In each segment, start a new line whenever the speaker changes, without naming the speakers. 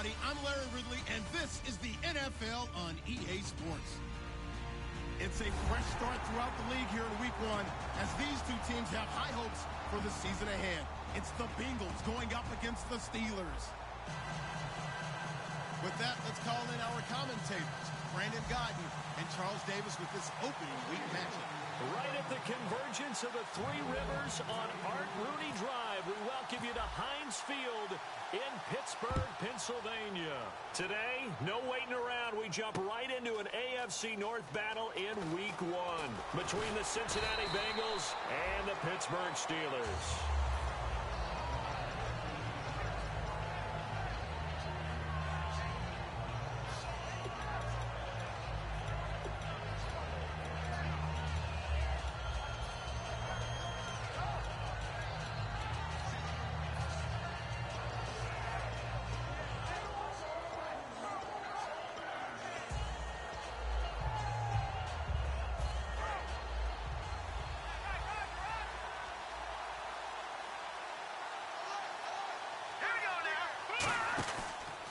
I'm Larry Ridley, and this is the NFL on EA Sports. It's a fresh start throughout the league here in Week 1 as these two teams have high hopes for the season ahead. It's the Bengals going up against the Steelers. With that, let's call in our commentators, Brandon Godden and Charles Davis, with this opening week matchup.
Right at the convergence of the Three Rivers on Art Rooney Drive, we welcome you to Heinz Field in Pittsburgh, Pennsylvania. Today, no waiting around. We jump right into an AFC North battle in Week 1 between the Cincinnati Bengals and the Pittsburgh Steelers.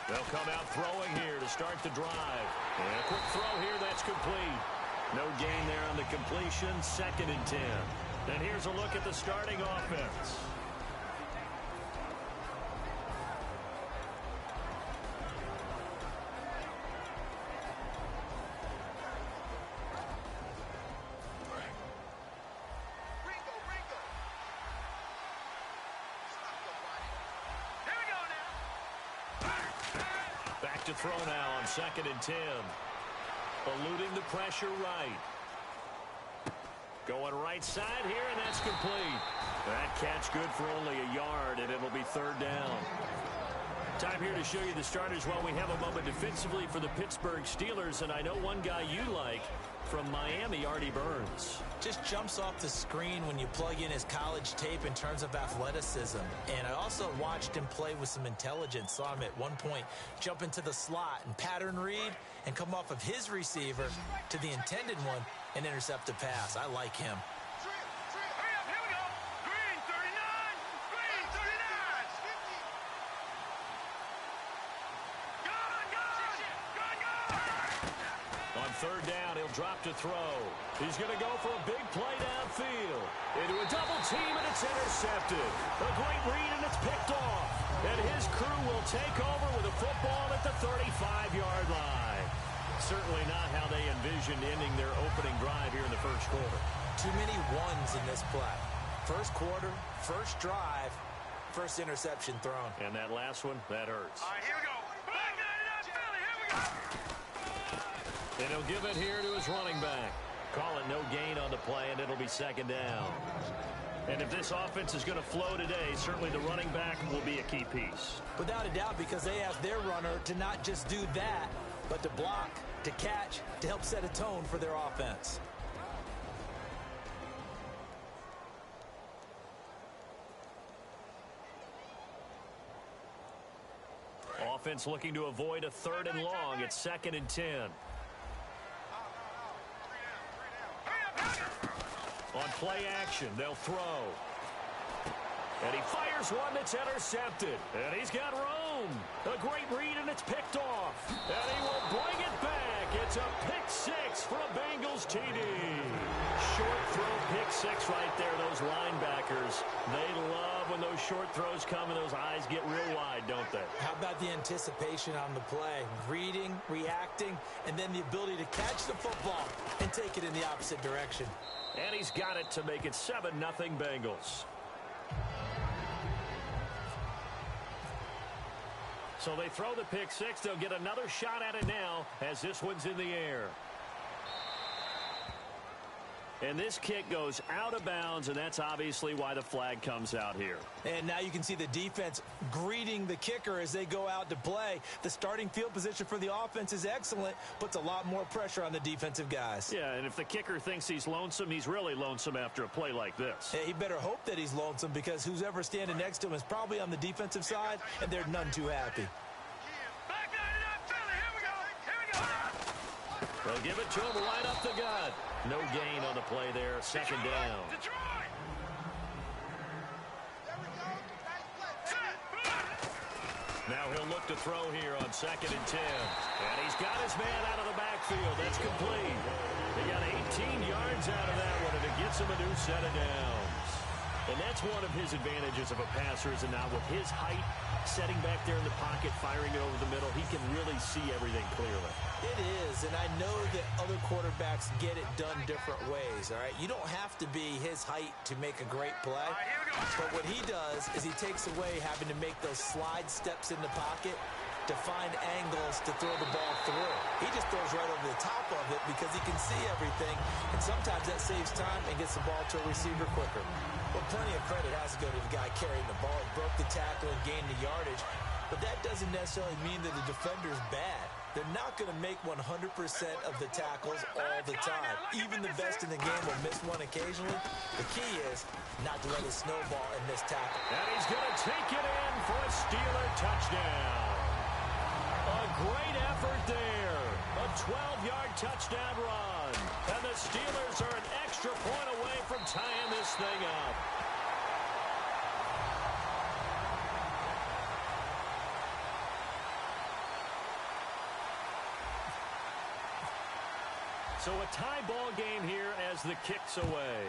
They'll come out throwing here to start the drive. And a quick throw here, that's complete. No gain there on the completion, 2nd and 10. And here's a look at the starting offense. To throw now on 2nd and 10. Eluding the pressure right. Going right side here, and that's complete. That catch good for only a yard, and it'll be 3rd down. Time here to show you the starters while we have a moment defensively for the Pittsburgh Steelers, and I know one guy you like from Miami, Artie Burns.
Just jumps off the screen when you plug in his college tape in terms of athleticism. And I also watched him play with some intelligence. Saw him at one point jump into the slot and pattern read and come off of his receiver to the intended one and intercept a pass. I like him.
On 3rd down, he'll drop to throw. He's going to go for a big play downfield. Into a double team, and it's intercepted. A great read, and it's picked off. And his crew will take over with a football at the 35-yard line. Certainly not how they envisioned ending their opening drive here in the first quarter.
Too many ones in this play. First quarter, first drive, first interception thrown.
And that last one, that hurts.
All right, here we go. Back 99 Philly, here we go.
And he'll give it here to his running back. Call it no gain on the play, and it'll be 2nd down. And if this offense is going to flow today, certainly the running back will be a key piece.
Without a doubt, because they ask their runner to not just do that, but to block, to catch, to help set a tone for their offense.
Offense looking to avoid a 3rd and long. It's 2nd and 10. On play action, they'll throw. And he fires one that's intercepted. And he's got room. A great read, and it's picked off. And he will bring it back. It's a pick 6 for a Bengals TD. Short throw pick 6 right there. Those linebackers, they love when those short throws come and those eyes get real wide, don't they?
How about the anticipation on the play? Reading, reacting, and then the ability to catch the football and take it in the opposite direction.
And he's got it to make it 7-0 Bengals. So they throw the pick 6. They'll get another shot at it now as this one's in the air. And this kick goes out of bounds, and that's obviously why the flag comes out here.
And now you can see the defense greeting the kicker as they go out to play. The starting field position for the offense is excellent, puts a lot more pressure on the defensive guys.
Yeah, and if the kicker thinks he's lonesome, he's really lonesome after a play like this.
He better hope that he's lonesome, because who's ever standing next to him is probably on the defensive side, and they're none too happy.
Back 99 Philly. Here we go. Here we go.
They'll give it to him right up the gut. No gain on the play there. Second down.
Detroit.
Now he'll look to throw here on 2nd and 10. And he's got his man out of the backfield. That's complete. They got 18 yards out of that one, and it gets him a new set of downs. And that's one of his advantages of a passer, is now with his height, setting back there in the pocket, firing it over the middle, he can really see everything clearly.
It is, and I know that other quarterbacks get it done different ways, all right? You don't have to be his height to make a great play. But what he does is he takes away having to make those slide steps in the pocket to find angles to throw the ball through. He just throws right over the top of it because he can see everything, and sometimes that saves time and gets the ball to a receiver quicker. Well, plenty of credit has to go to the guy carrying the ball. He broke the tackle and gained the yardage, but that doesn't necessarily mean that the defender's bad. They're not going to make 100% of the tackles all the time. Even the best in the game will miss one occasionally. The key is not to let it snowball and miss tackle.
And he's going to take it in for a Steeler touchdown. A great effort there. A 12-yard touchdown run. And the Steelers are an extra point away from tying this thing up. So a tie ball game here as the kick's away.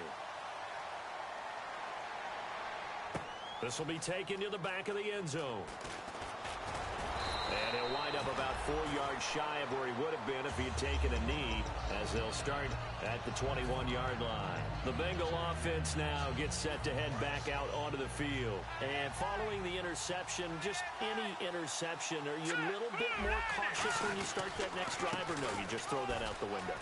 This will be taken to the back of the end zone. And he'll wind up about 4 yards shy of where he would have been if he had taken a knee, as they'll start at the 21-yard line. The Bengal offense now gets set to head back out onto the field. And following the interception, just any interception, are you a little bit more cautious when you start that next drive, or no, you just throw that out the window?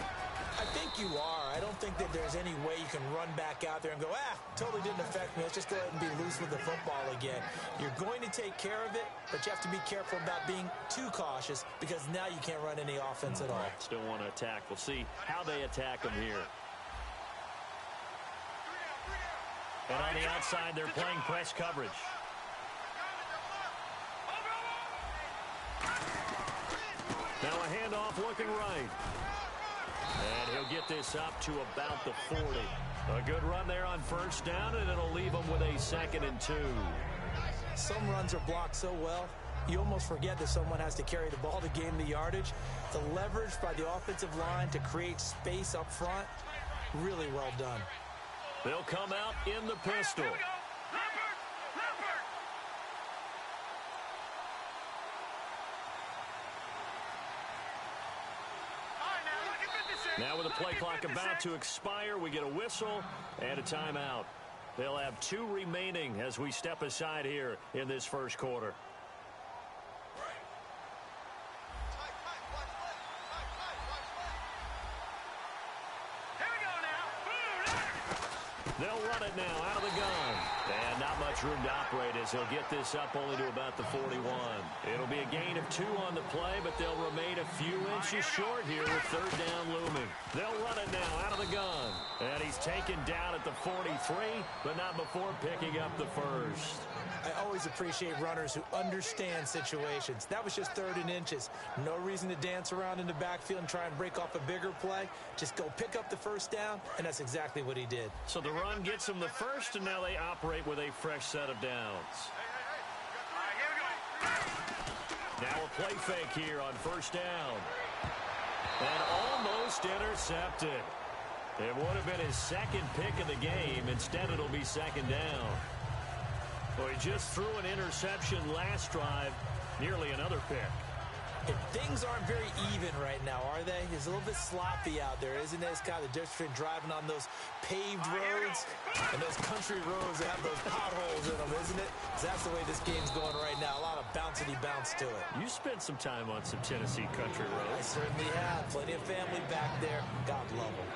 I think you are. I don't think that there's any way you can run back out there and go, totally didn't affect me. Let's just go ahead and be loose with the football again. You're going to take care of it, but you have to be careful about being too cautious, because now you can't run any offense at all.
Still want to attack. We'll see how they attack him here. And on the outside, they're playing press coverage. Now a handoff looking right. And he'll get this up to about the 40. A good run there on first down, and it'll leave him with a 2nd and 2.
Some runs are blocked so well, you almost forget that someone has to carry the ball to gain the yardage. The leverage by the offensive line to create space up front, really well done.
They'll come out in the pistol. Now with the play clock about to expire, we get a whistle and a timeout. They'll have 2 remaining as we step aside here in this first quarter. They'll run it now out of the gun. And not much room to operate as he'll get this up only to about the 41. It'll be a gain of 2 on the play, but they'll remain a few inches short here with 3rd down looming. They'll run it now out of the gun. And he's taken down at the 43, but not before picking up the first.
I always appreciate runners who understand situations. That was just 3rd and inches. No reason to dance around in the backfield and try and break off a bigger play. Just go pick up the first down, and that's exactly what he did.
So the run gets him the first, and now they operate with a fresh set of downs. Now a play fake here on first down. And almost intercepted. It would have been his 2nd pick of the game. Instead, it'll be 2nd down. Well, he just threw an interception last drive, nearly another pick.
And things aren't very even right now, are they? It's a little bit sloppy out there, isn't it? It's kind of the difference between driving on those paved roads and those country roads that have those potholes in them, isn't it? 'Cause that's the way this game's going right now. A lot of bouncy bounce to it.
You spent some time on some Tennessee country roads.
I certainly have. Plenty of family back there. God love them.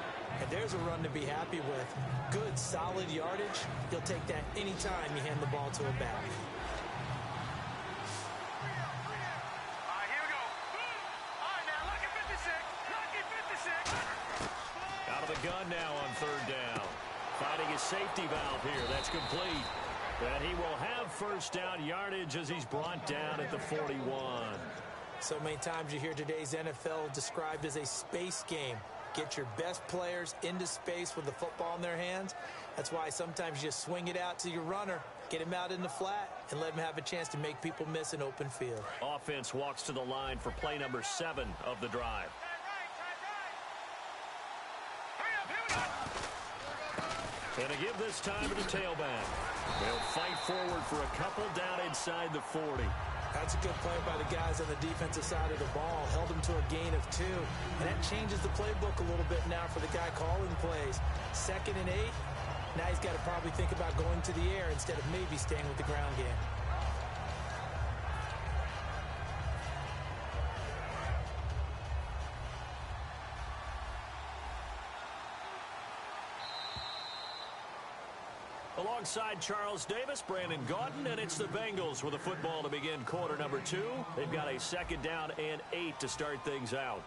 And there's a run to be happy with. Good, solid yardage. He'll take that anytime you hand the ball to a back.
All right, here we go. All right, now, lucky 56. Lucky 56.
Out of the gun now on third down. Finding his safety valve here. That's complete. And he will have first down yardage as he's brought down at the 41.
So many times you hear today's NFL described as a space game. Get your best players into space with the football in their hands. That's why sometimes you just swing it out to your runner, get him out in the flat, and let him have a chance to make people miss an open field.
Offense walks to the line for play number 7 of the drive. And to give this time to the tailback. They'll fight forward for a couple down inside the 40.
That's a good play by the guys on the defensive side of the ball. Held them to a gain of 2. And that changes the playbook a little bit now for the guy calling plays. 2nd and 8. Now he's got to probably think about going to the air instead of maybe staying with the ground game.
Alongside Charles Davis, Brandon Gaudin, and it's the Bengals with a football to begin quarter number 2. They've got a 2nd down and 8 to start things out.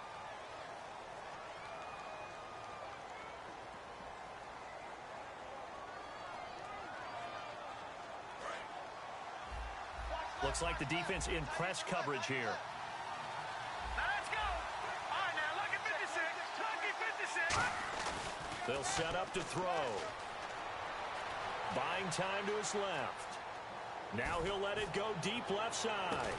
Looks like the defense in press coverage here.
Now let's go. All right, now, lucky 56. Lucky 56.
They'll set up to throw. Buying time to his left. Now he'll let it go deep left side.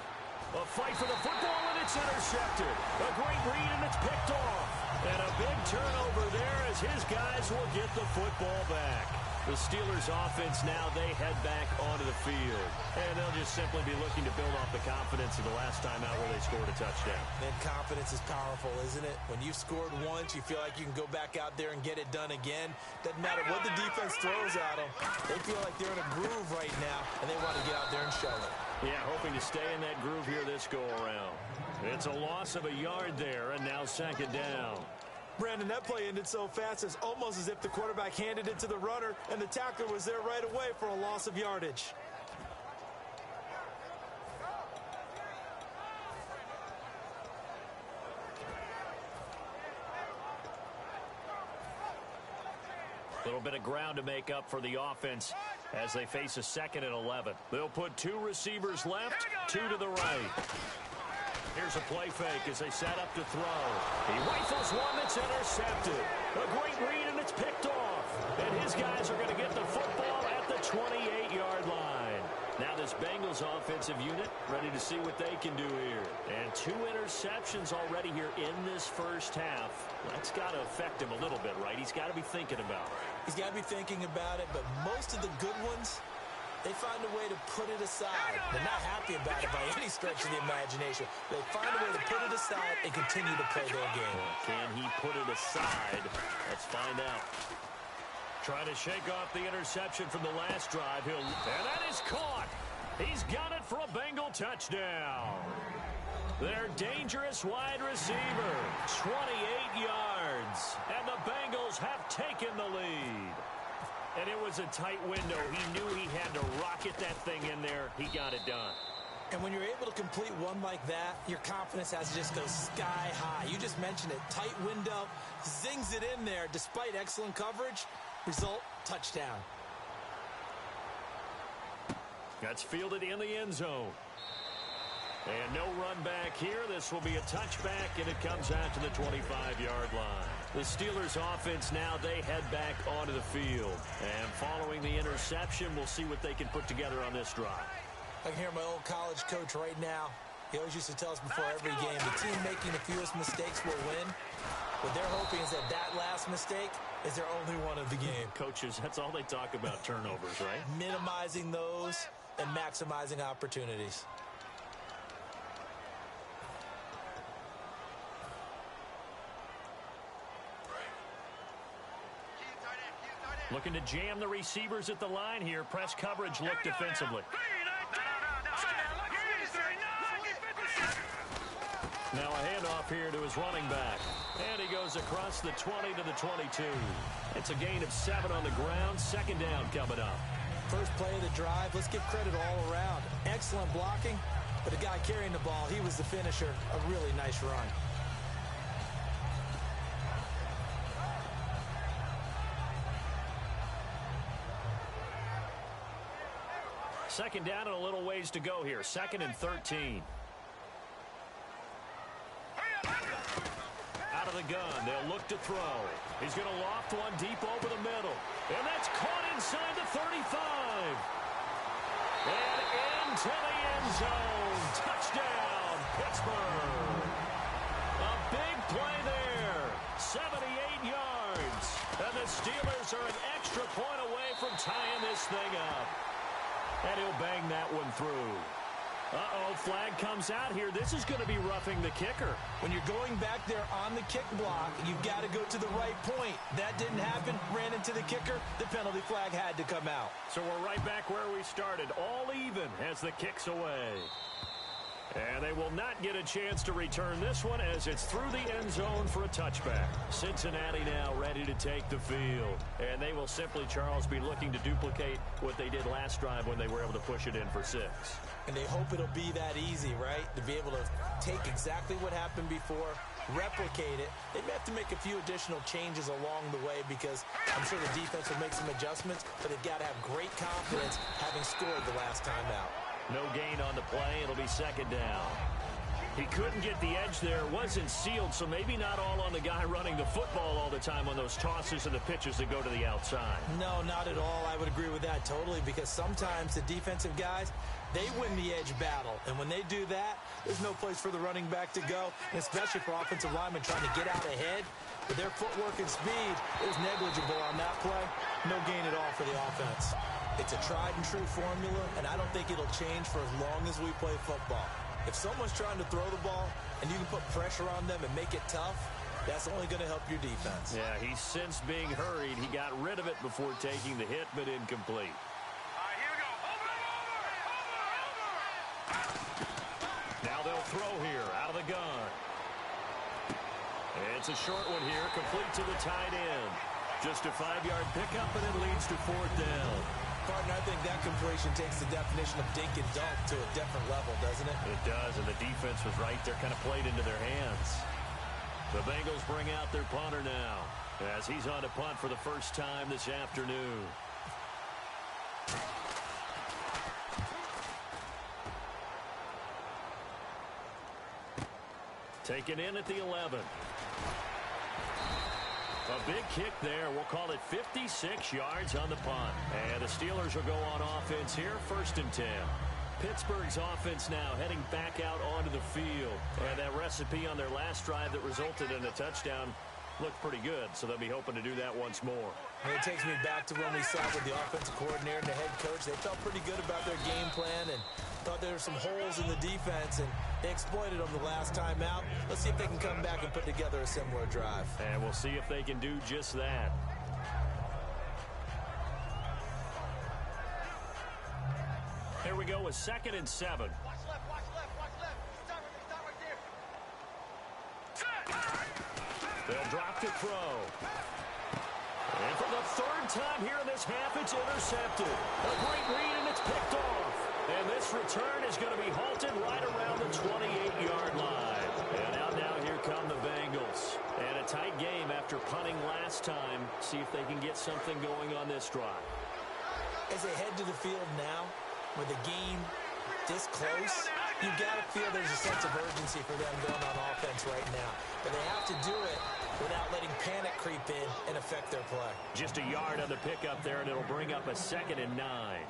A fight for the football, and it's intercepted. A great read, and it's picked off. And a big turnover there as his guys will get the football back. The Steelers offense now, they head back onto the field. And they'll just simply be looking to build off the confidence of the last time out where they scored a touchdown.
And confidence is powerful, isn't it? When you've scored once, you feel like you can go back out there and get it done again. Doesn't matter what the defense throws at them. They feel like they're in a groove right now, and they want to get out there and show it.
Yeah, hoping to stay in that groove here this go-around. It's a loss of a yard there, and now 2nd down.
Brandon, that play ended so fast, it's almost as if the quarterback handed it to the runner, and the tackler was there right away for a loss of yardage.
A little bit of ground to make up for the offense as they face a 2nd and 11. They'll put 2 receivers left, 2 to the right. Here's a play fake as they set up to throw. He rifles one that's intercepted. A great read, and it's picked off. And his guys are going to get the football at the 28-yard line. Now this Bengals offensive unit ready to see what they can do here. And 2 interceptions already here in this first half. That's got to affect him a little bit, right? He's got to be thinking about it.
He's got to be thinking about it, but most of the good ones, they find a way to put it aside. They're not happy about it by any stretch of the imagination. They find a way to put it aside and continue to play their game.
Can he put it aside? Let's find out. Trying to shake off the interception from the last drive. And that is caught. He's got it for a Bengal touchdown. Their dangerous wide receiver, 28 yards. And the Bengals have taken the lead. And it was a tight window. He knew he had to rocket that thing in there. He got it done.
And when you're able to complete one like that, your confidence has to just go sky high. You just mentioned it. Tight window, zings it in there despite excellent coverage. Result, touchdown.
That's fielded in the end zone. And no run back here. This will be a touchback, and it comes out to the 25-yard line. The Steelers offense now, they head back onto the field. And following the interception, we'll see what they can put together on this drive.
I can hear my old college coach right now. He always used to tell us before every game, the team making the fewest mistakes will win. What they're hoping is that that last mistake is their only one of the game.
Coaches, that's all they talk about, turnovers, right?
Minimizing those and maximizing opportunities.
Looking to jam the receivers at the line here. Press coverage look defensively.
No.
Now a handoff handoff here to his running back. And he goes across the 20 to the 22. It's a gain of 7 on the ground. Second down coming up.
First play of the drive, let's give credit all around. Excellent blocking, but the guy carrying the ball, he was the finisher. A really nice run.
Second down and a little ways to go here. 2nd and 13. Out of the gun, they'll look to throw. He's going to loft one deep over the middle. And that's caught inside the 35. And into the end zone. Touchdown, Pittsburgh. A big play there. 78 yards. And the Steelers are an extra point away from tying this thing up. And he'll bang that one through. Uh-oh, flag comes out here. This is going to be roughing the kicker.
When you're going back there on the kick block, you've got to go to the right point. That didn't happen. Ran into the kicker. The penalty flag had to come out.
So we're right back where we started. All even as the kick's away. And they will not get a chance to return this one as it's through the end zone for a touchback. Cincinnati now ready to take the field. And they will simply, Charles, be looking to duplicate what they did last drive when they were able to push it in for 6.
And they hope it'll be that easy, right? To be able to take exactly what happened before, replicate it. They may have to make a few additional changes along the way because I'm sure the defense will make some adjustments, but they've got to have great confidence having scored the last time out.
No gain on the play. It'll be second down. He couldn't get the edge there. Wasn't sealed, so maybe not all on the guy running the football all the time on those tosses and the pitches that go to the outside.
No, not at all. I would agree with that totally because sometimes the defensive guys, they win the edge battle. And when they do that, there's no place for the running back to go, and especially for offensive linemen trying to get out ahead. With their footwork and speed, it was negligible on that play. No gain at all for the offense. It's a tried-and-true formula, and I don't think it'll change for as long as we play football. If someone's trying to throw the ball and you can put pressure on them and make it tough, that's only going to help your defense.
Yeah, he's since being hurried. He got rid of it before taking the hit, but incomplete.
Here we go. Over.
Now they'll throw here out of the gun. It's a short one here, complete to the tight end. Just a 5-yard pickup, and it leads to 4th down.
Partner, I think that completion takes the definition of dink and dunk to a different level, doesn't it?
It does, and the defense was right there, kind of played into their hands. The Bengals bring out their punter now as he's on to punt for the first time this afternoon. Taken in at the 11. A big kick there. We'll call it 56 yards on the punt. And the Steelers will go on offense here, 1st and 10. Pittsburgh's offense now heading back out onto the field. And that recipe on their last drive that resulted in a touchdown looked pretty good, so they'll be hoping to do that once more.
And it takes me back to when we sat with the offensive coordinator and the head coach. They felt pretty good about their game plan and thought there were some holes in the defense, and they exploited them the last time out. Let's see if they can come back and put together a similar drive.
And we'll see if they can do just that. Here we go with 2nd and 7.
Watch left, watch left, watch left. Stop right there.
They'll drop to throw. And for the 3rd time here in this half, it's intercepted. A great read, and it's picked off. And this return is going to be halted right around the 28-yard line. And out now, here come the Bengals. And a tight game after punting last time. See if they can get something going on this drive.
As they head to the field now, with the game this close, you've got to feel there's a sense of urgency for them going on offense right now. But they have to do it without letting panic creep in and affect their play.
Just a yard on the pickup there, and it'll bring up a 2nd and 9.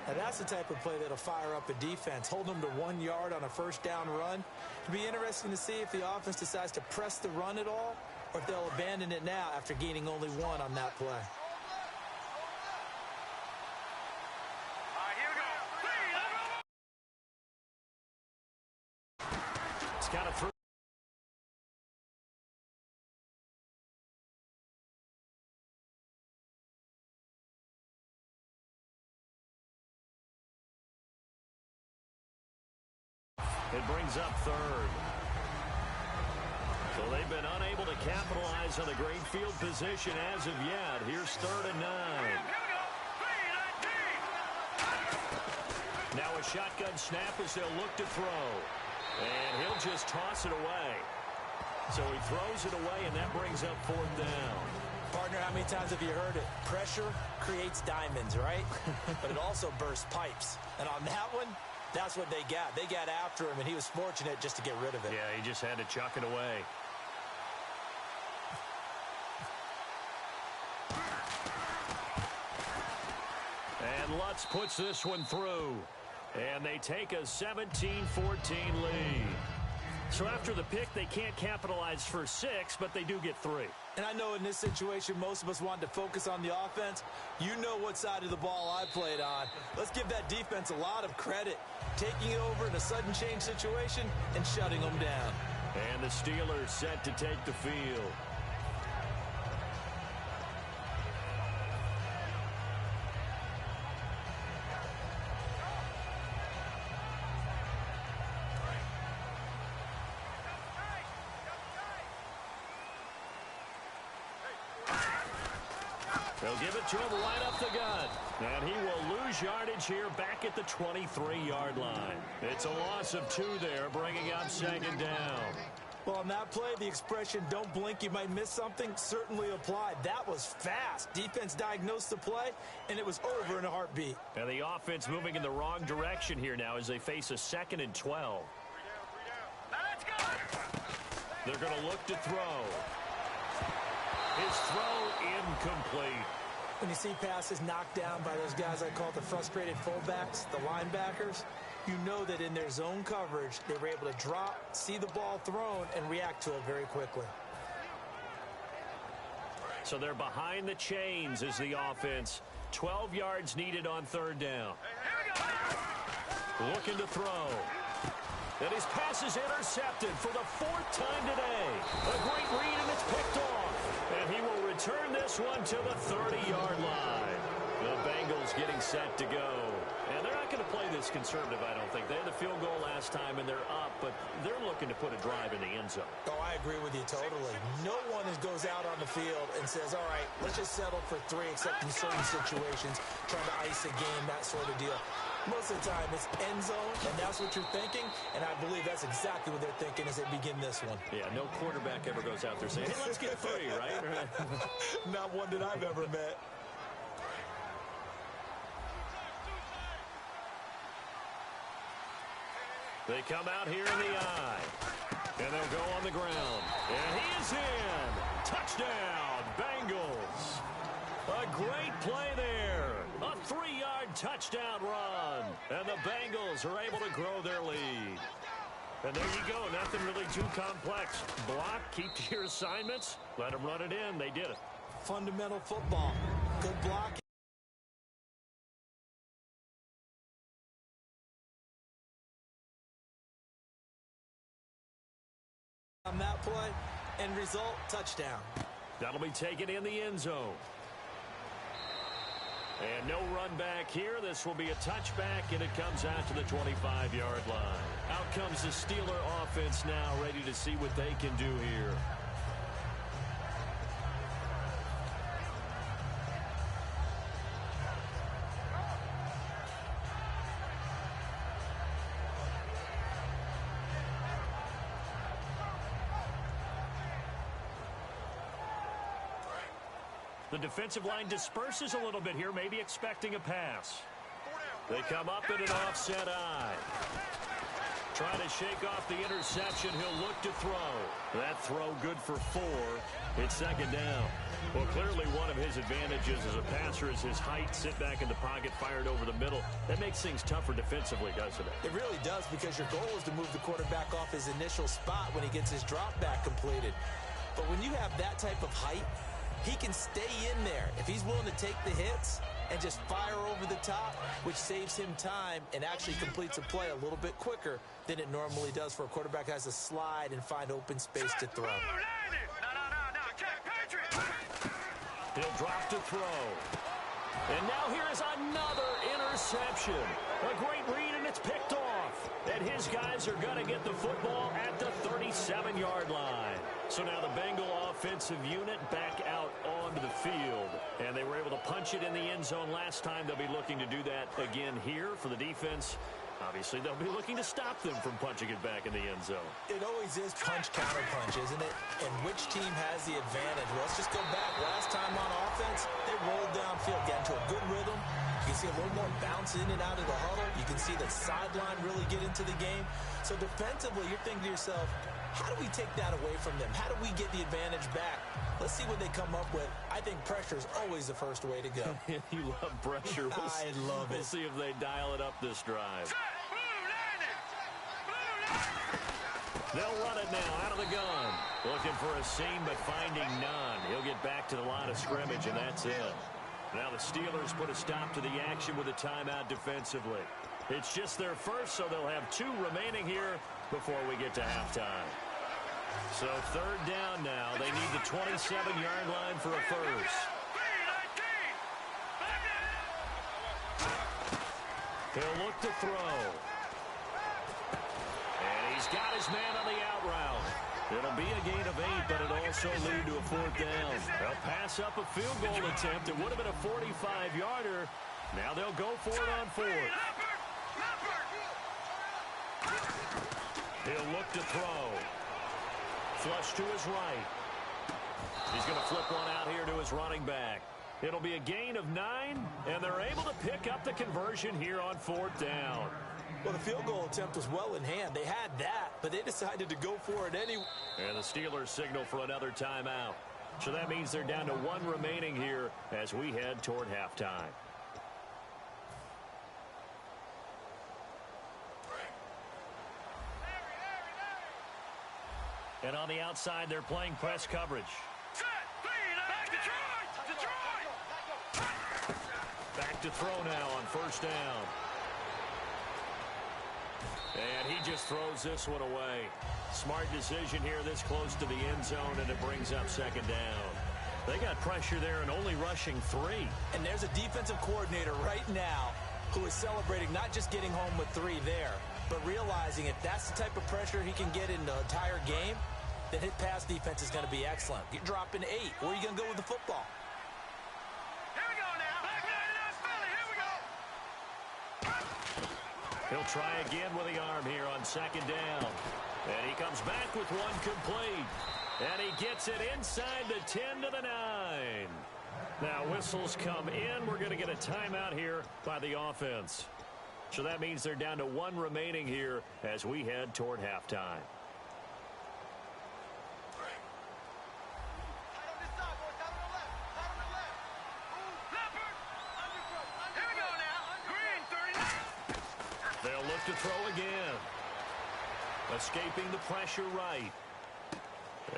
Now that's the type of play that'll fire up a defense. Hold them to 1 yard on a 1st down run. It'll be interesting to see if the offense decides to press the run at all or if they'll abandon it now after gaining only 1 on that play.
Here we go.
It's kind of through. It brings up 3rd. So they've been unable to capitalize on a great field position as of yet. Here's 3rd and 9. Now a shotgun snap as they'll look to throw. And he'll just toss it away. So he throws it away, and that brings up 4th down.
Partner, how many times have you heard it? Pressure creates diamonds, right? But it also bursts pipes. And on that one, that's what they got. They got after him, and he was fortunate just to get rid of it.
Yeah, he just had to chuck it away. And Lutz puts this one through. And they take a 17-14 lead. So after the pick, they can't capitalize for 6, but they do get 3.
And I know in this situation, most of us wanted to focus on the offense. You know what side of the ball I played on. Let's give that defense a lot of credit. Taking it over in a sudden change situation and shutting them down.
And the Steelers set to take the field. They'll give it to him right up the gut. And he will lose yardage here back at the 23-yard line. It's a loss of 2 there, bringing up 2nd down.
Well, on that play, the expression, don't blink, you might miss something, certainly applied. That was fast. Defense diagnosed the play, and it was over in a heartbeat.
And the offense moving in the wrong direction here now as they face a 2nd and 12.
Now let's go.
They're going to look to throw. His throw incomplete.
When you see passes knocked down by those guys I call the frustrated fullbacks, the linebackers, you know that in their zone coverage, they were able to drop, see the ball thrown, and react to it very quickly.
So they're behind the chains as the offense. 12 yards needed on 3rd down. Looking to throw. And his pass is intercepted for the 4th time today. A great read, and it's picked off. And he will return this one to the 30-yard line. The Bengals getting set to go. And they're not going to play this conservative, I don't think. They had the field goal last time, and they're up, but they're looking to put a drive in the end zone.
Oh, I agree with you totally. No one goes out on the field and says, all right, let's just settle for 3, except in certain situations, trying to ice a game, that sort of deal. Most of the time, it's end zone, and that's what you're thinking, and I believe that's exactly what they're thinking as they begin this one.
Yeah, no quarterback ever goes out there saying, hey, let's get 3, right?
Not one that I've ever met.
They come out here in the eye, and they'll go on the ground. And he is in. Touchdown, Bengals. A great play there. A 3-yard touchdown run. And the Bengals are able to grow their lead. And there you go. Nothing really too complex. Block, keep to your assignments. Let them run it in. They did it.
Fundamental football. Good blocking. On that play, end result, touchdown.
That'll be taken in the end zone. And no run back here. This will be a touchback, and it comes out to the 25-yard line. Out comes the Steeler offense now, ready to see what they can do here. The defensive line disperses a little bit here, maybe expecting a pass. They come up in an offset eye. Trying to shake off the interception. He'll look to throw. That throw good for 4. It's 2nd down. Well, clearly one of his advantages as a passer is his height. Sit back in the pocket, fired over the middle. That makes things tougher defensively, doesn't it?
It really does, because your goal is to move the quarterback off his initial spot when he gets his drop back completed. But when you have that type of height, he can stay in there if he's willing to take the hits and just fire over the top, which saves him time and actually completes a play a little bit quicker than it normally does for a quarterback who has to slide and find open space to throw.
He'll drop to throw. And now here is another interception. A great read, and it's it's picked off. And his guys are going to get the football at the 37-yard line. So now the Bengal offensive unit back out onto the field. And they were able to punch it in the end zone last time. They'll be looking to do that again here for the defense. Obviously, they'll be looking to stop them from punching it back in the end zone.
It always is punch, counter punch, isn't it? And which team has the advantage? Well, let's just go back. Last time on offense, they rolled downfield, got into a good rhythm. You can see a little more bounce in and out of the huddle. You can see the sideline really get into the game. So defensively, you're thinking to yourself, how do we take that away from them? How do we get the advantage back? Let's see what they come up with. I think pressure is always the first way to go.
You love pressure.
I love it.
We'll see if they dial it up this drive. They'll run it now out of the gun. Looking for a seam, but finding none. He'll get back to the line of scrimmage, and that's it. Now the Steelers put a stop to the action with a timeout defensively. It's just their first, so they'll have 2 remaining here before we get to halftime. So third down now. They need the 27-yard line for a first. He'll look to throw. And he's got his man on the out route. It'll be a gain of 8, but it'll also lead to a 4th down. They'll pass up a field goal attempt. It would have been a 45-yarder. Now they'll go for it on 4th. He'll look to throw. Flush to his right. He's going to flip one out here to his running back. It'll be a gain of 9, and they're able to pick up the conversion here on 4th down.
Well, the field goal attempt was well in hand. They had that, but they decided to go for it anyway.
And the Steelers signal for another timeout. So that means they're down to 1 remaining here as we head toward halftime. And on the outside, they're playing press coverage. Back to throw now on 1st down. And he just throws this one away. Smart decision here this close to the end zone, and it brings up 2nd down. They got pressure there and only rushing 3.
And there's a defensive coordinator right now who is celebrating not just getting home with 3 there, but realizing if that's the type of pressure he can get in the entire game, then his pass defense is going to be excellent. You're dropping 8. Where are you going to go with the football?
He'll try again with the arm here on 2nd down. And he comes back with 1 complete. And he gets it inside the 10 to the 9. Now whistles come in. We're going to get a timeout here by the offense. So that means they're down to 1 remaining here as we head toward halftime. They'll look to throw again. Escaping the pressure right.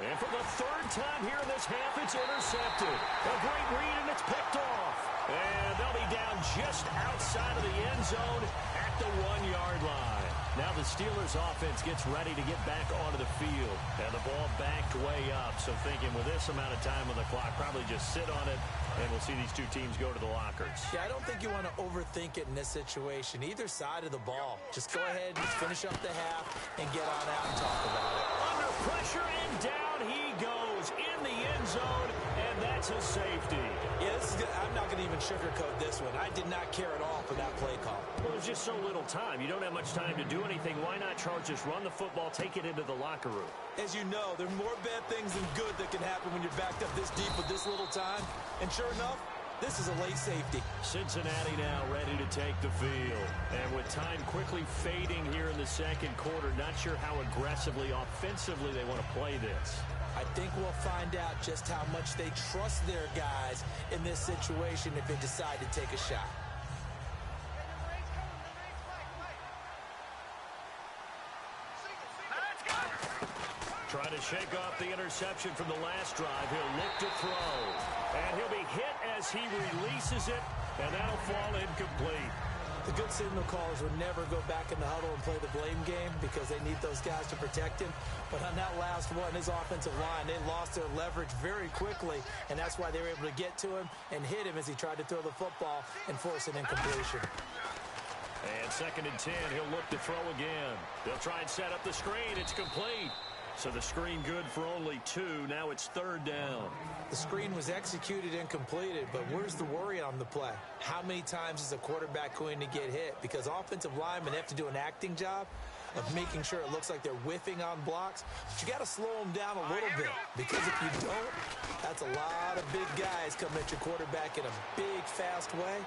And for the 3rd time here in this half, it's intercepted. A great read, and it's picked off. And they'll be down just outside of the end zone at the 1-yard line. Now the Steelers offense gets ready to get back onto the field. And the ball backed way up. So thinking with this amount of time on the clock, probably just sit on it, and we'll see these 2 teams go to the lockers.
Yeah, I don't think you want to overthink it in this situation. Either side of the ball. Just go ahead and finish up the half and get on out and talk about it.
Under pressure, and down he goes in the end zone, and that's a safety.
Yeah, I'm not going to even sugarcoat this one. I did not care at all for that play call.
Well, there's just so little time. You don't have much time to do anything. Why not Chargers run the football, take it into the locker room?
As you know, there are more bad things than good that can happen when you're backed up this deep with this little time. And sure enough, this is a late safety.
Cincinnati now ready to take the field. And with time quickly fading here in the 2nd quarter, not sure how aggressively, offensively they want to play this.
I think we'll find out just how much they trust their guys in this situation if they decide to take a shot.
Trying to shake off the interception from the last drive. He'll look to throw. And he'll be hit as he releases it, and that'll fall incomplete.
The good signal callers would never go back in the huddle and play the blame game because they need those guys to protect him. But on that last one, his offensive line, they lost their leverage very quickly, and that's why they were able to get to him and hit him as he tried to throw the football and force an incompletion.
And 2nd and 10, he'll look to throw again. They'll try and set up the screen. It's complete. So the screen good for only 2. Now it's 3rd down.
The screen was executed and completed, but where's the worry on the play? How many times is a quarterback going to get hit? Because offensive linemen have to do an acting job of making sure it looks like they're whiffing on blocks. But you got to slow them down a little bit, because if you don't, that's a lot of big guys coming at your quarterback in a big, fast way.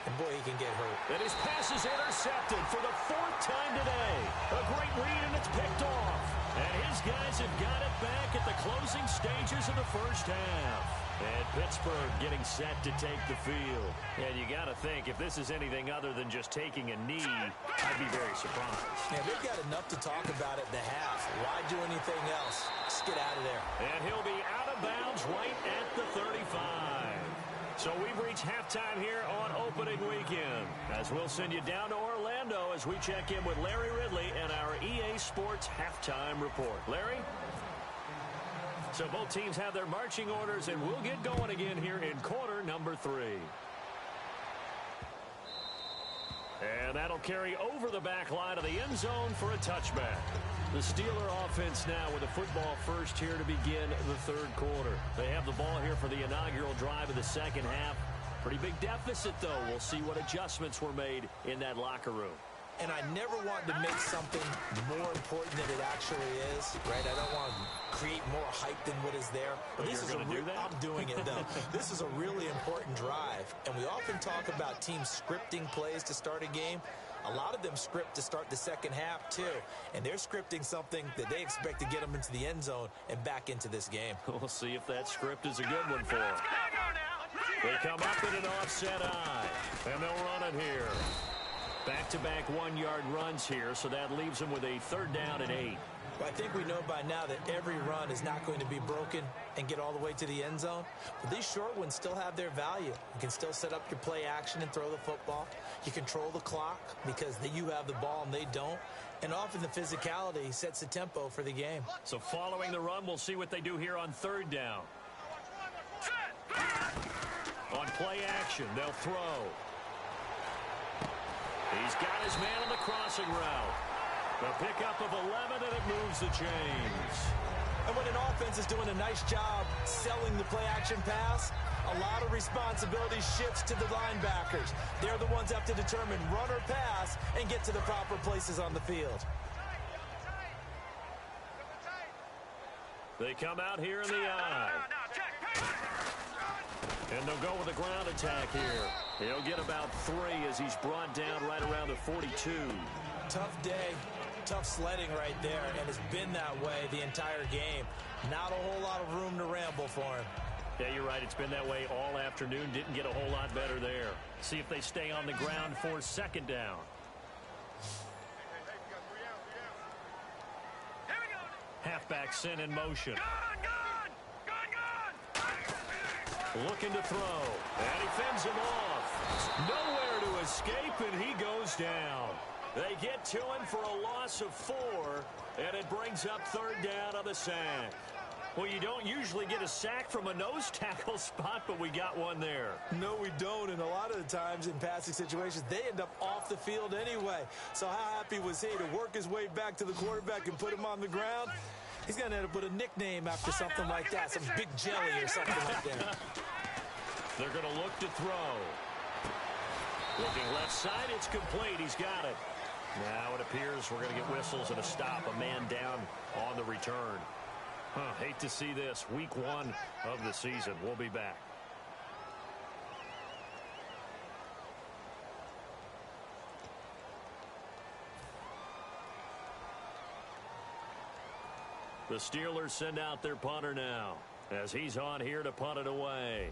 And, boy, he can get hurt.
And his pass is intercepted for the 4th time today. A great read, and it's picked off. And his guys have got it back at the closing stages of the 1st half. And Pittsburgh getting set to take the field. And you got to think, if this is anything other than just taking a knee, I'd be very surprised.
Yeah, they've got enough to talk about at the half. Why do anything else? Just get out of there.
And he'll be out of bounds right at the 35. So we've reached halftime here on opening weekend, as we'll send you down to Orlando as we check in with Larry Ridley and our EA Sports halftime report. Larry? So both teams have their marching orders, and we'll get going again here in quarter number 3. And that'll carry over the back line of the end zone for a touchback. The Steeler offense now with a football first here to begin the 3rd quarter. They have the ball here for the inaugural drive of the 2nd half. Pretty big deficit, though. We'll see what adjustments were made in that locker room.
And I never want to make something more important than it actually is, right? I don't want to create more hype than what is there. But this is
going to do that?
I'm doing it, though. This is a really important drive. And we often talk about teams scripting plays to start a game. A lot of them script to start the 2nd half, too. And they're scripting something that they expect to get them into the end zone and back into this game.
We'll see if that script is a good one for them. They come up in an offset eye, and they'll run it here. Back-to-back 1-yard runs here, so that leaves them with a 3rd down and 8.
Well, I think we know by now that every run is not going to be broken and get all the way to the end zone. But these short ones still have their value. You can still set up your play action and throw the football. You control the clock because you have the ball and they don't. And often the physicality sets the tempo for the game.
So following the run, we'll see what they do here on 3rd down. On play action, they'll throw. He's got his man on the crossing route. A pickup of 11, and it moves the chains.
And when an offense is doing a nice job selling the play-action pass, a lot of responsibility shifts to the linebackers. They're the ones that have to determine run or pass and get to the proper places on the field.
They come out here in the eye. And they'll go with a ground attack here. He'll get about 3 as he's brought down right around the 42.
Tough day, tough sledding right there, and it's been that way the entire game. Not a whole lot of room to ramble for him.
Yeah, you're right. It's been that way all afternoon. Didn't get a whole lot better there. See if they stay on the ground for 2nd down. Halfback sent in motion. Looking to throw, and he fends him off. Nowhere to escape, and he goes down. They get to him for a loss of 4, and it brings up 3rd down on the sack. Well, you don't usually get a sack from a nose tackle spot, but we got one there.
No, we don't, and a lot of the times in passing situations, they end up off the field anyway. So how happy was he to work his way back to the quarterback and put him on the ground? He's going to end up with a nickname after something like that, some big jelly or something like that.
They're going to look to throw. Looking left side, it's complete. He's got it. Now it appears we're going to get whistles and a stop. A man down on the return. Hate to see this. Week 1 of the season. We'll be back. The Steelers send out their punter now as he's on here to punt it away.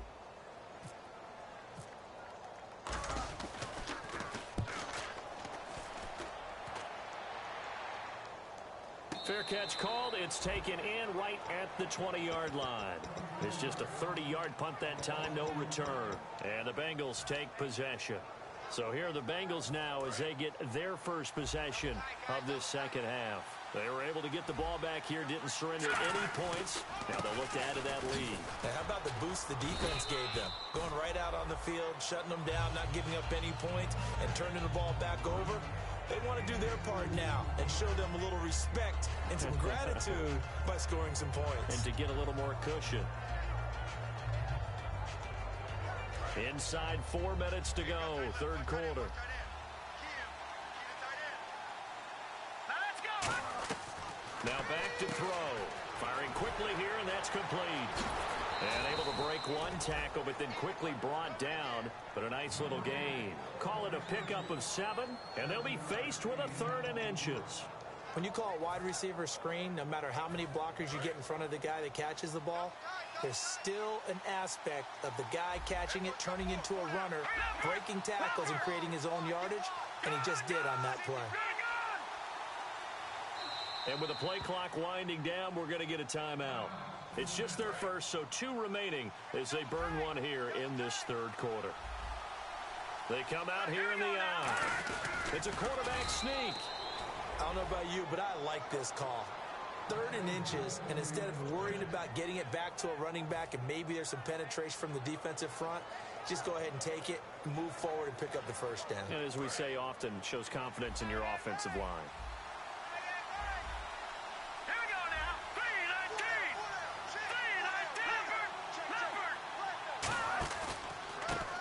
Fair catch called. It's taken in right at the 20-yard line. It's just a 30-yard punt that time, no return. And the Bengals take possession. So here are the Bengals now as they get their first possession of this 2nd half. They were able to get the ball back here, didn't surrender any points. Now they'll look to add to that lead.
Now, how about the boost the defense gave them? Going right out on the field, shutting them down, not giving up any points, and turning the ball back over. They want to do their part now and show them a little respect and some gratitude by scoring some points.
And to get a little more cushion. Inside 4 minutes to go, third quarter. Now back to throw. Firing quickly here, and that's complete. And able to break one tackle, but then quickly brought down. But a nice little gain. Call it a pickup of 7, and they'll be faced with a 3rd and inches.
When you call a wide receiver screen, no matter how many blockers you get in front of the guy that catches the ball, there's still an aspect of the guy catching it, turning into a runner, breaking tackles and creating his own yardage, and he just did on that play.
And with the play clock winding down, we're going to get a timeout. It's just their first, so 2 remaining as they burn one here in this third quarter. They come out here in the eye. It's a quarterback sneak.
I don't know about you, but I like this call. 3rd and inches, and instead of worrying about getting it back to a running back and maybe there's some penetration from the defensive front, just go ahead and take it, move forward, and pick up the first down.
And as we say often, shows confidence in your offensive line.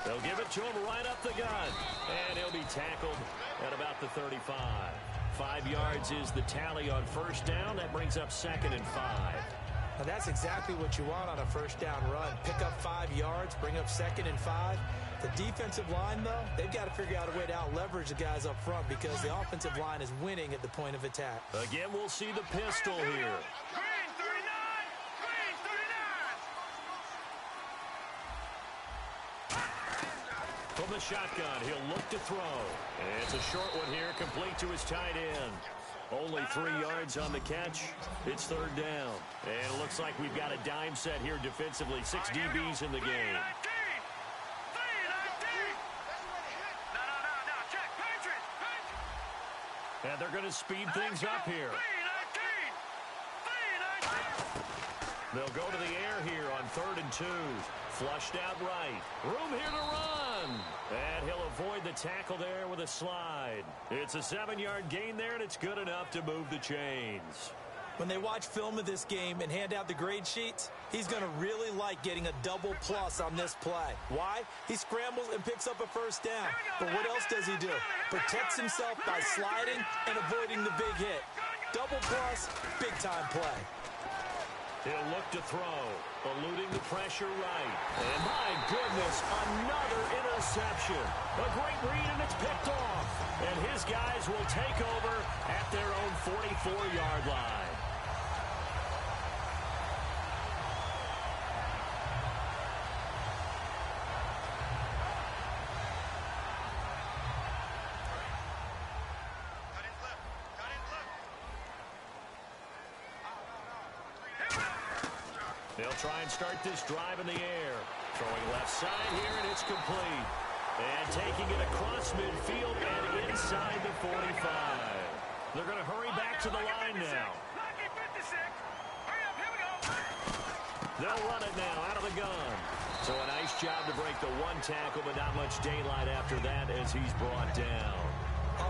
They'll give it to him right up the gut. And he'll be tackled at about the 35. 5 yards is the tally on first down. That brings up 2nd and 5.
Now that's exactly what you want on a first down run. Pick up 5 yards, bring up 2nd and 5. The defensive line, though, they've got to figure out a way to out-leverage the guys up front because the offensive line is winning at the point of attack.
Again, we'll see the pistol here. From the shotgun, he'll look to throw. And it's a short one here, complete to his tight end. Only 3 yards on the catch. It's 3rd down. And it looks like we've got a dime set here defensively. 6 DBs in the game. And they're going to speed things up here. They'll go to the air here on 3rd and 2. Flushed out right. Room here to run. And he'll avoid the tackle there with a slide. It's a 7-yard gain there, and it's good enough to move the chains.
When they watch film of this game and hand out the grade sheets, he's going to really like getting a double plus on this play. Why? He scrambles and picks up a first down. But what else does he do? Protects himself by sliding and avoiding the big hit. Double plus, big-time play.
He'll look to throw, eluding the pressure right. And my goodness, another interception. A great read, and it's picked off. And his guys will take over at their own 44-yard line. They'll try and start this drive in the air. Throwing left side here, and it's complete. And taking it across midfield and inside the 45. They're going to hurry back to the line now. They'll run it now out of the gun. So a nice job to break the one tackle, but not much daylight after that as he's brought down.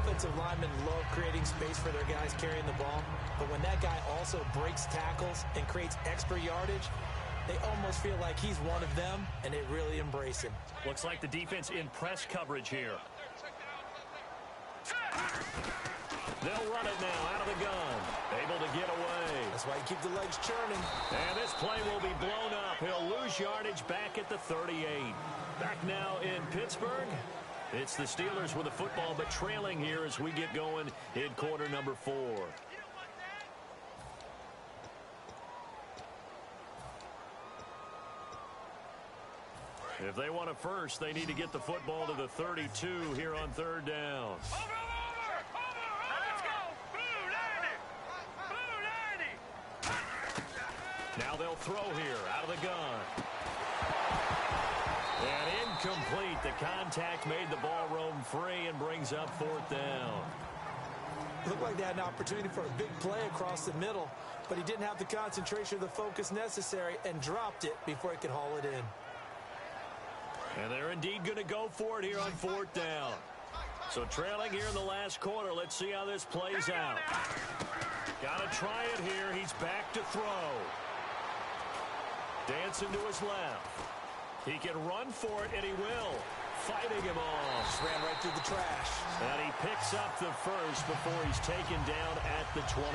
Offensive linemen love creating space for their guys carrying the ball, but when that guy also breaks tackles and creates extra yardage, they almost feel like he's one of them, and they really embrace him.
Looks like the defense in press coverage here. They'll run it now out of the gun. Able to get away.
That's why you keep the legs churning.
And this play will be blown up. He'll lose yardage back at the 38. Back now in Pittsburgh. It's the Steelers with the football, but trailing here as we get going in quarter number 4. If they want a first, they need to get the football to the 32 here on 3rd down.
Let's go. Blue 90.
Now they'll throw here out of the gun. And incomplete. The contact made the ball roam free and brings up 4th down.
Looked like they had an opportunity for a big play across the middle, but he didn't have the concentration or the focus necessary and dropped it before he could haul it in.
And they're indeed going to go for it here on 4th down. So trailing here in the last quarter. Let's see how this plays out. Got to try it here. He's back to throw. Dancing to his left. He can run for it, and he will. Fighting him off.
Just ran right through the trash.
And he picks up the first before he's taken down at the 29.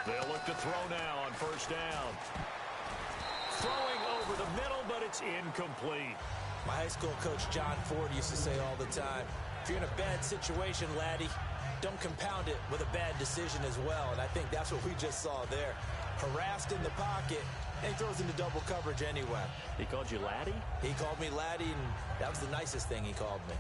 They'll look to throw now on 1st down. Throwing over the middle, but it's incomplete.
My high school coach, John Ford, used to say all the time, if you're in a bad situation, laddie, don't compound it with a bad decision as well. And I think that's what we just saw there. Harassed in the pocket, and he throws into double coverage anyway.
He called you laddie?
He called me laddie, and that was the nicest thing he called me.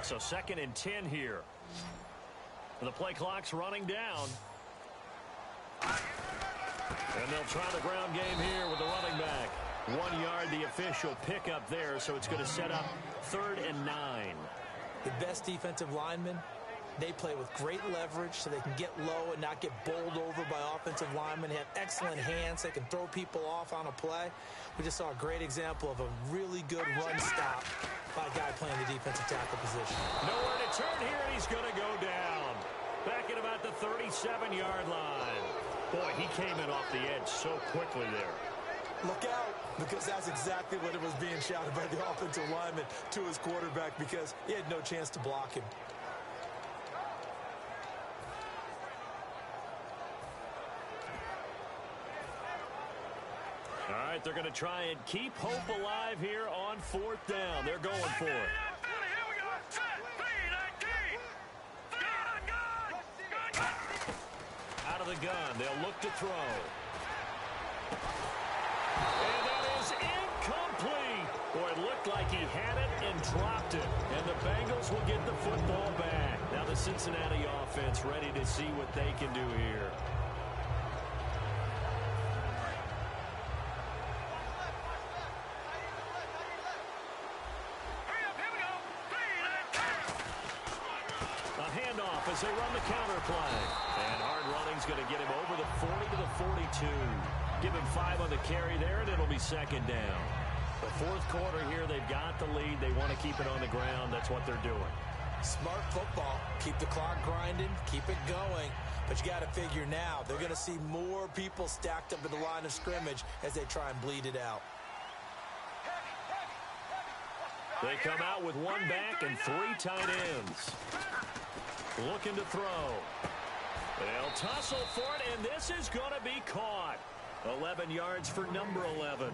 So 2nd and 10 here. The play clock's running down. And they'll try the ground game here with the running back. 1 yard, the official pickup there, so it's going to set up 3rd and 9.
The best defensive linemen, they play with great leverage so they can get low and not get bowled over by offensive linemen. They have excellent hands. They can throw people off on a play. We just saw a great example of a really good run stop by a guy playing the defensive tackle position.
Nowhere to turn here, and he's going to go down. Back at about the 37-yard line. Boy, he came in off the edge so quickly there.
Look out, because that's exactly what it was being shouted by the offensive lineman to his quarterback, because he had no chance to block him.
All right, they're going to try and keep hope alive here on 4th down. They're going for it. Out of the gun, they'll look to throw. And that is incomplete. Boy, it looked like he had it and dropped it. And the Bengals will get the football back. Now the Cincinnati offense ready to see what they can do here. As they run the counter play. And hard running's going to get him over the 40 to the 42. Give him 5 on the carry there, and it'll be 2nd down. The 4th quarter here, they've got the lead. They want to keep it on the ground. That's what they're doing.
Smart football. Keep the clock grinding. Keep it going. But you got to figure now, they're going to see more people stacked up at the line of scrimmage as they try and bleed it out.
They come out with 1 back and 3 tight ends. Looking to throw. They'll tussle for it, and this is going to be caught. 11 yards for number 11.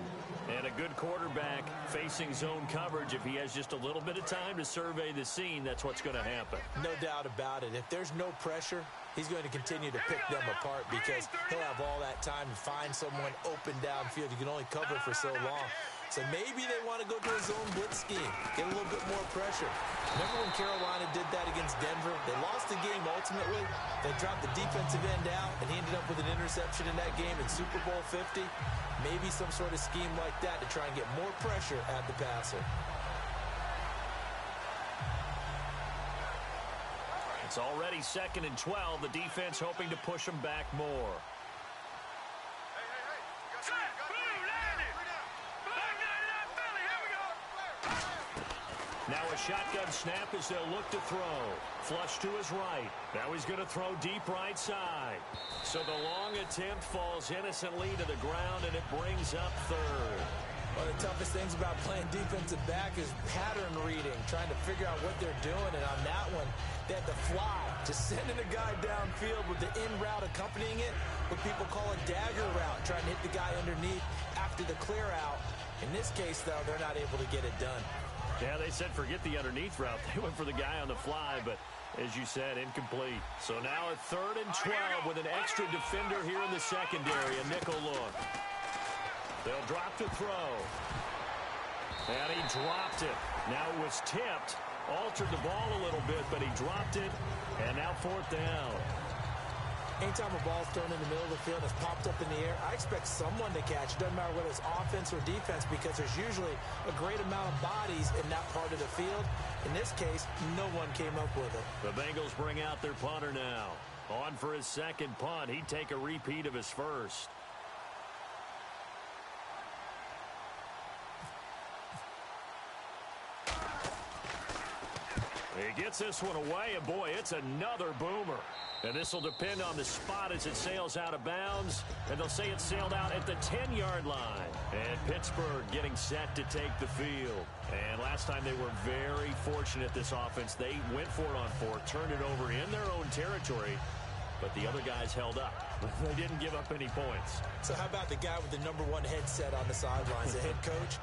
And a good quarterback facing zone coverage. If he has just a little bit of time to survey the scene, that's what's going to happen.
No doubt about it. If there's no pressure, he's going to continue to pick them apart because he'll have all that time to find someone open downfield. You can only cover for so long. So maybe they want to go to a zone blitz scheme, get a little bit more pressure. Remember when Carolina did that against Denver? They lost the game ultimately. They dropped the defensive end out, and he ended up with an interception in that game in Super Bowl 50. Maybe some sort of scheme like that to try and get more pressure at the passer.
It's already 2nd and 12. The defense hoping to push them back more. Now a shotgun snap as they'll look to throw. Flush to his right. Now he's going to throw deep right side. So the long attempt falls innocently to the ground, and it brings up 3rd.
One of the toughest things about playing defensive back is pattern reading, trying to figure out what they're doing. And on that one, they had to fly, just sending a guy downfield with the in route accompanying it, what people call a dagger route, trying to hit the guy underneath after the clear out. In this case, though, they're not able to get it done.
Yeah, they said forget the underneath route. They went for the guy on the fly, but as you said, incomplete. So now a 3rd and 12 with an extra defender here in the secondary, a nickel look. They'll drop to throw. And he dropped it. Now it was tipped. Altered the ball a little bit, but he dropped it. And now 4th down.
Anytime a ball's thrown in the middle of the field and it's popped up in the air, I expect someone to catch. It doesn't matter whether it's offense or defense, because there's usually a great amount of bodies in that part of the field. In this case, no one came up with it.
The Bengals bring out their punter now. On for his 2nd punt. He'd take a repeat of his 1st. He gets this one away, and boy, it's another boomer. And this will depend on the spot as it sails out of bounds. And they'll say it sailed out at the 10-yard line. And Pittsburgh getting set to take the field. And last time they were very fortunate, this offense. They went for it on 4, turned it over in their own territory. But the other guys held up. They didn't give up any points.
So how about the guy with the #1 headset on the sidelines, the head coach?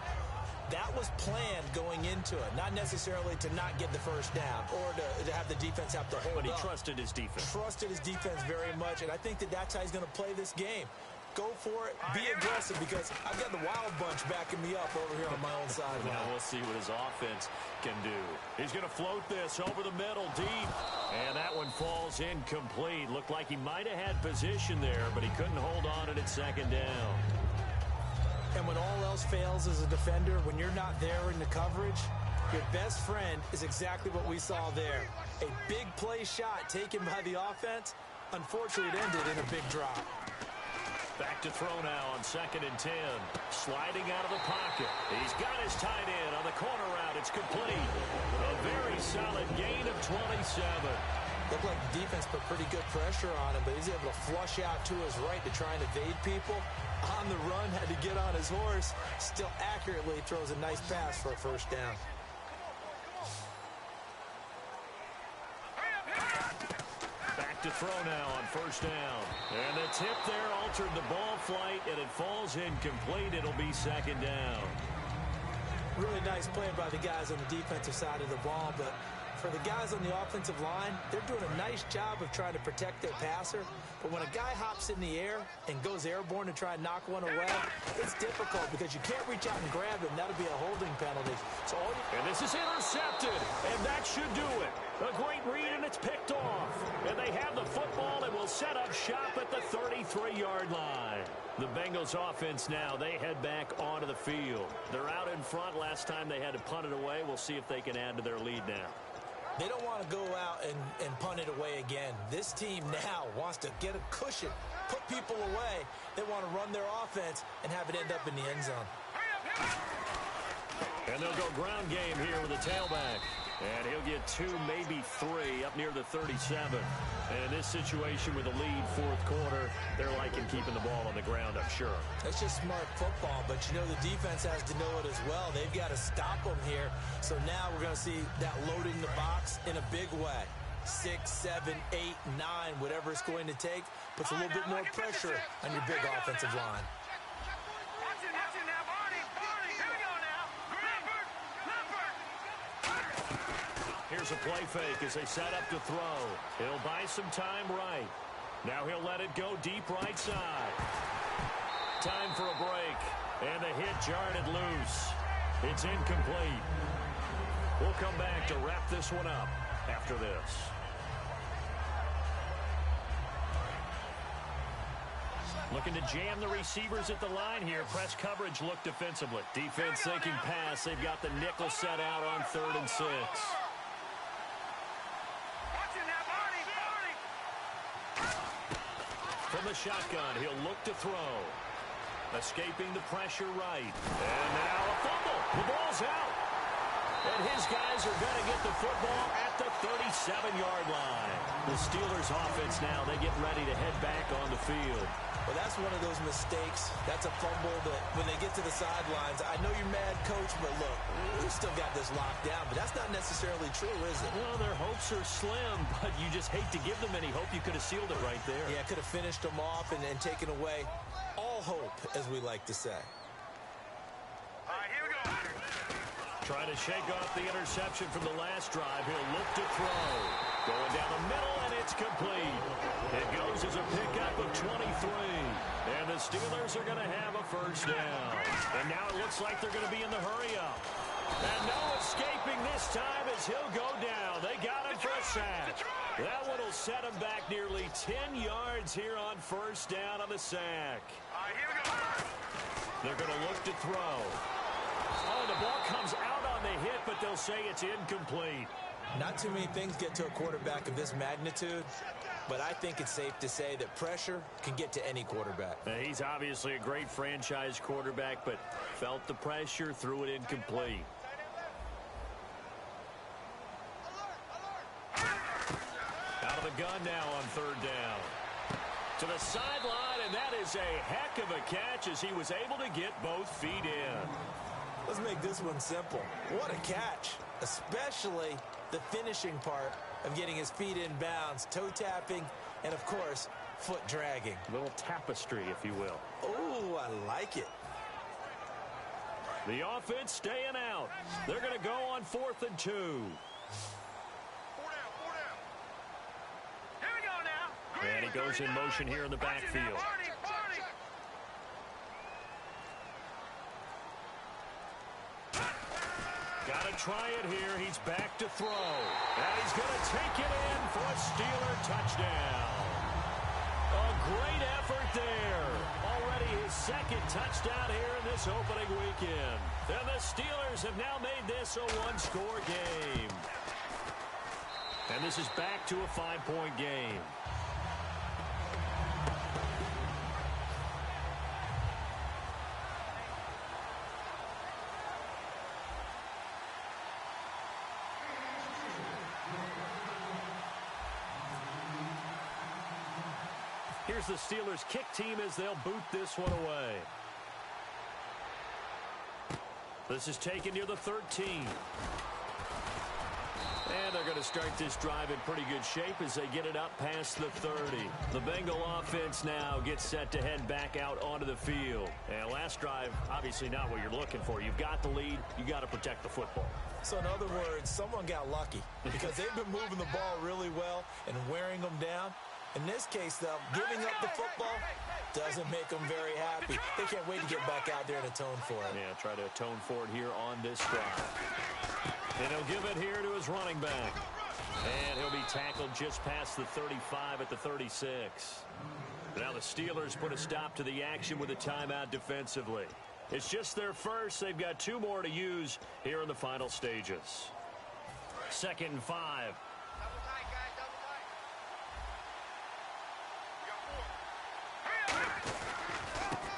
That was planned going into it, not necessarily to not get the first down or to have the defense have to hold up.
But he trusted his defense.
Trusted his defense very much, and I think that's how he's going to play this game. Go for it, be aggressive, because I've got the wild bunch backing me up over here on my own sideline.
Now we'll see what his offense can do. He's going to float this over the middle deep, and that one falls incomplete. Looked like he might have had position there, but he couldn't hold on at 2nd down.
And when all else fails as a defender, when you're not there in the coverage, your best friend is exactly what we saw there. A big play shot taken by the offense. Unfortunately, it ended in a big drop.
Back to throw now on 2nd and 10. Sliding out of the pocket. He's got his tight end on the corner route. It's complete. A very solid gain of 27.
Looked like the defense put pretty good pressure on him, but he's able to flush out to his right to try and evade people. On the run, had to get on his horse. Still accurately throws a nice pass for a 1st down.
Back to throw now on 1st down. And the tip there altered the ball flight, and it falls incomplete. It'll be 2nd down.
Really nice play by the guys on the defensive side of the ball, but for the guys on the offensive line, they're doing a nice job of trying to protect their passer. But when a guy hops in the air and goes airborne to try and knock one away, it's difficult because you can't reach out and grab him. That'll be a holding penalty. So
and this is intercepted, and that should do it. A great read, and it's picked off. And they have the football and will set up shop at the 33-yard line. The Bengals offense now, they head back onto the field. They're out in front. Last time they had to punt it away. We'll see if they can add to their lead now.
They don't want to go out and punt it away again. This team now wants to get a cushion, put people away. They want to run their offense and have it end up in the end zone.
And they'll go ground game here with a tailback. And he'll get 2, maybe 3 up near the 37. And in this situation with a lead 4th quarter, they're liking keeping the ball on the ground, I'm sure.
That's just smart football, but you know the defense has to know it as well. They've got to stop them here. So now we're going to see that loading the box in a big way. 6, 7, 8, 9, whatever it's going to take, puts a little bit more pressure on your big offensive line.
Here's a play fake as they set up to throw. He'll buy some time right. Now he'll let it go deep right side. Time for a break. And the hit jarred it loose. It's incomplete. We'll come back to wrap this one up after this. Looking to jam the receivers at the line here. Press coverage look defensively. Defense thinking pass. They've got the nickel set out on 3rd and 6. From the shotgun, he'll look to throw. Escaping the pressure right. And now a fumble. The ball's out. And his guys are going to get the football at the 37-yard line. The Steelers offense now, they get ready to head back on the field.
Well, that's one of those mistakes. That's a fumble that when they get to the sidelines, I know you're mad, Coach, but look, we've still got this locked down. But that's not necessarily true, is it?
Well, their hopes are slim, but you just hate to give them any hope. You could have sealed it right there.
Yeah, could have finished them off and taken away all hope, as we like to say.
All right, here we go.
Trying to shake off the interception from the last drive. He'll look to throw. Going down the middle, and it's complete. It goes as a pickup of 23. And the Steelers are going to have a first down. And now it looks like they're going to be in the hurry-up. And no escaping this time as he'll go down. They got him for a sack. That one will set him back nearly 10 yards here on first down on the sack.
Here we go.
They're going to look to throw. Oh, the ball comes out on the hit, but they'll say it's incomplete.
Not too many things get to a quarterback of this magnitude, but I think it's safe to say that pressure can get to any quarterback.
He's obviously a great franchise quarterback, but felt the pressure, threw it incomplete. Out of the gun now on third down. To the sideline, and that is a heck of a catch as he was able to get both feet in.
Let's make this one simple. What a catch, especially the finishing part of getting his feet in bounds, toe tapping, and of course, foot dragging.
A little tapestry, if you will.
Oh, I like it.
The offense staying out. They're going to go on 4th and 2.
4 down, 4 down. Here we go now.
And he goes in motion here in the backfield. Got to try it here. He's back to throw. And he's going to take it in for a Steeler touchdown. A great effort there. Already his second touchdown here in this opening weekend. And the Steelers have now made this a one-score game. And this is back to a 5-point game. Here's the Steelers kick team as they'll boot this one away. This is taken near the 13. And they're going to start this drive in pretty good shape as they get it up past the 30. The Bengal offense now gets set to head back out onto the field. And last drive, obviously not what you're looking for. You've got the lead. You got to protect the football.
So in other words, someone got lucky because they've been moving the ball really well and wearing them down. In this case, though, giving up the football doesn't make them very happy. They can't wait to get back out there and atone for it.
Yeah, try to atone for it here on this drive. And he'll give it here to his running back. And he'll be tackled just past the 35 at the 36. Now the Steelers put a stop to the action with a timeout defensively. It's just their first. They've got 2 more to use here in the final stages. 2nd and 5.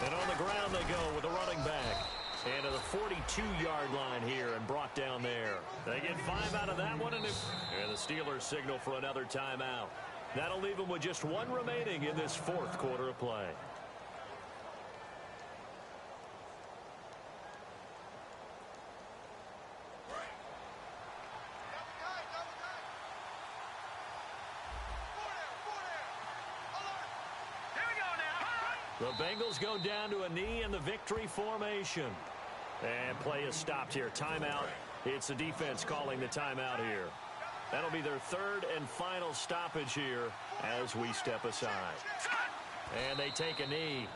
And on the ground they go with a running back. And to the 42-yard line here and brought down there. They get 5 out of that one, and the Steelers signal for another timeout. That'll leave them with just 1 remaining in this 4th quarter of play. The Bengals go down to a knee in the victory formation. And play is stopped here. Timeout. It's the defense calling the timeout here. That'll be their 3rd and final stoppage here as we step aside. And they take a knee.